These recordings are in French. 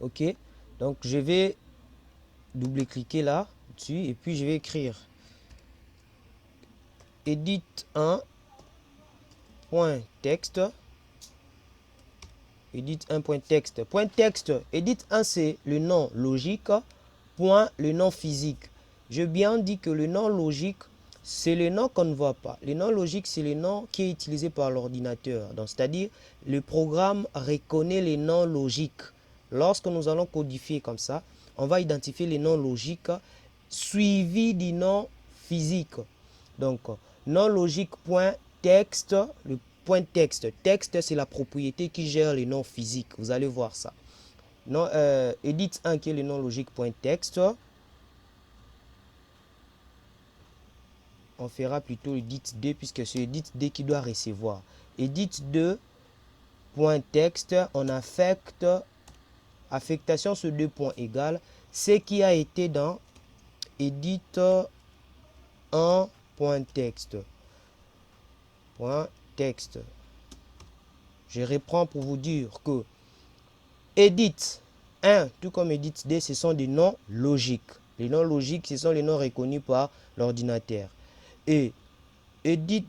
Ok, donc je vais double-cliquer là dessus et puis je vais écrire edit 1.text. Edit 1.text. Point texte, edit 1 c'est le nom logique, point le nom physique. Je bien dit que le nom logique, c'est le nom qu'on ne voit pas. Le nom logique, c'est le nom qui est utilisé par l'ordinateur. Donc, c'est-à-dire, le programme reconnaît les noms logiques. Lorsque nous allons codifier comme ça, on va identifier les noms logiques suivis du nom physique. Donc, nom logique point texte, le point texte. Texte, c'est la propriété qui gère les noms physiques. Vous allez voir ça. Non, edit 1 qui est le nom logique point texte. On fera plutôt edit 2 puisque c'est edit 2 qui doit recevoir. Edit 2 point texte, on affecte affectation sur 2 points égales ce qui a été dans edit 1 point texte. Point texte. Je reprends pour vous dire que edit 1, tout comme edit 2, ce sont des noms logiques. Les noms logiques, ce sont les noms reconnus par l'ordinateur. Et edit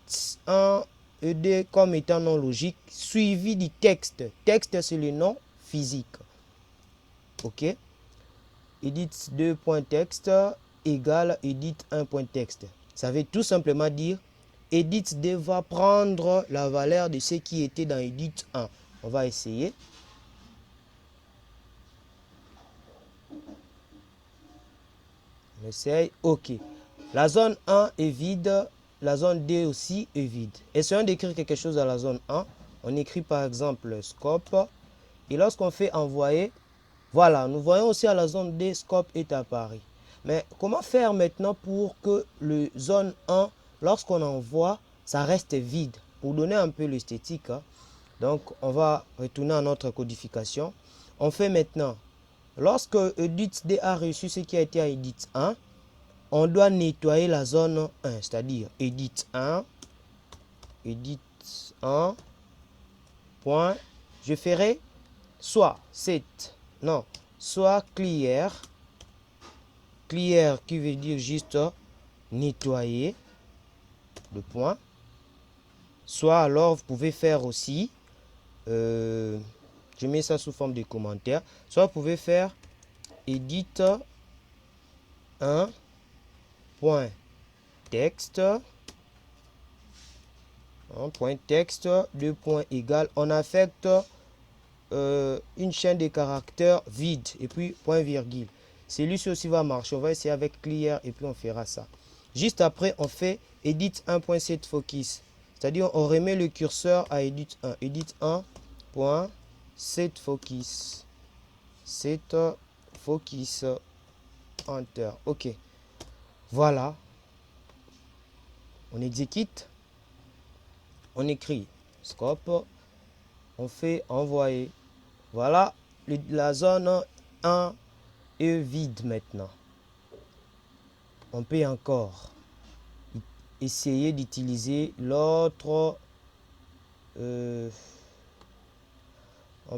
1 et 2 comme étant non logique, suivi du texte. Texte, c'est le nom physique. Ok. Edit 2.text égale edit 1.text. Ça veut tout simplement dire edit 2 va prendre la valeur de ce qui était dans edit 1. On va essayer. On essaye. OK. La zone 1 est vide. La zone 2 aussi est vide. Essayons d'écrire quelque chose dans la zone 1. On écrit par exemple scope. Et lorsqu'on fait envoyer, voilà, nous voyons aussi à la zone 2, scope est apparu. Mais comment faire maintenant pour que le zone 1, lorsqu'on envoie, ça reste vide? Pour donner un peu l'esthétique, hein. Donc, on va retourner à notre codification. On fait maintenant, lorsque edit D a reçu ce qui a été à edit 1, on doit nettoyer la zone 1, c'est-à-dire edit 1, point, je ferai soit set, non, soit clear, clear qui veut dire juste nettoyer, le point, soit alors vous pouvez faire aussi, je mets ça sous forme de commentaire, soit vous pouvez faire edit 1 point texte, point texte, 2 points égales, on affecte une chaîne de caractères vide et puis point virgule. Celui-ci aussi va marcher. On va essayer avec clear et puis on fera ça. Juste après, on fait edit 1.setFocus. C'est-à-dire, on remet le curseur à edit 1. Edit 1.setFocus. SetFocus. Enter. OK. Voilà. On exécute. On écrit scope. On fait envoyer. Voilà, la zone 1 est vide maintenant. On peut encore essayer d'utiliser l'autre. On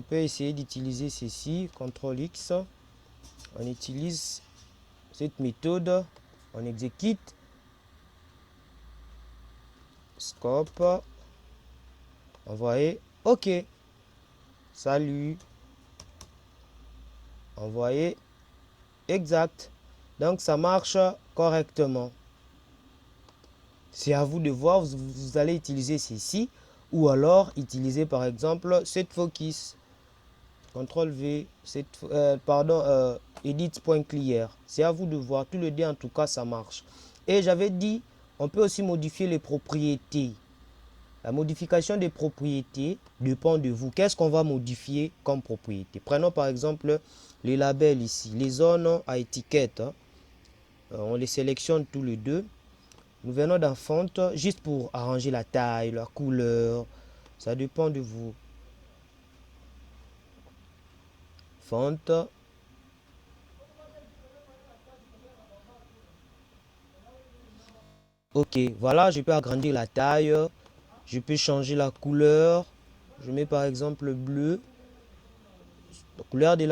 peut essayer d'utiliser ceci, CTRL X. On utilise cette méthode. On exécute. Scope. Envoyer. OK. Salut. Envoyer. Exact. Donc ça marche correctement. C'est à vous de voir. Vous allez utiliser ceci ou alors utiliser par exemple setFocus. CTRL V. Edit.clear. C'est à vous de voir. Tous les deux en tout cas ça marche. Et j'avais dit on peut aussi modifier les propriétés. La modification des propriétés dépend de vous. Qu'est-ce qu'on va modifier comme propriété? Prenons par exemple les labels ici, les zones à étiquette. On les sélectionne tous les deux. Nous venons dans font, juste pour arranger la taille, la couleur. Ça dépend de vous. Font. OK, voilà, je peux agrandir la taille. Je peux changer la couleur. Je mets par exemple bleu. La couleur de la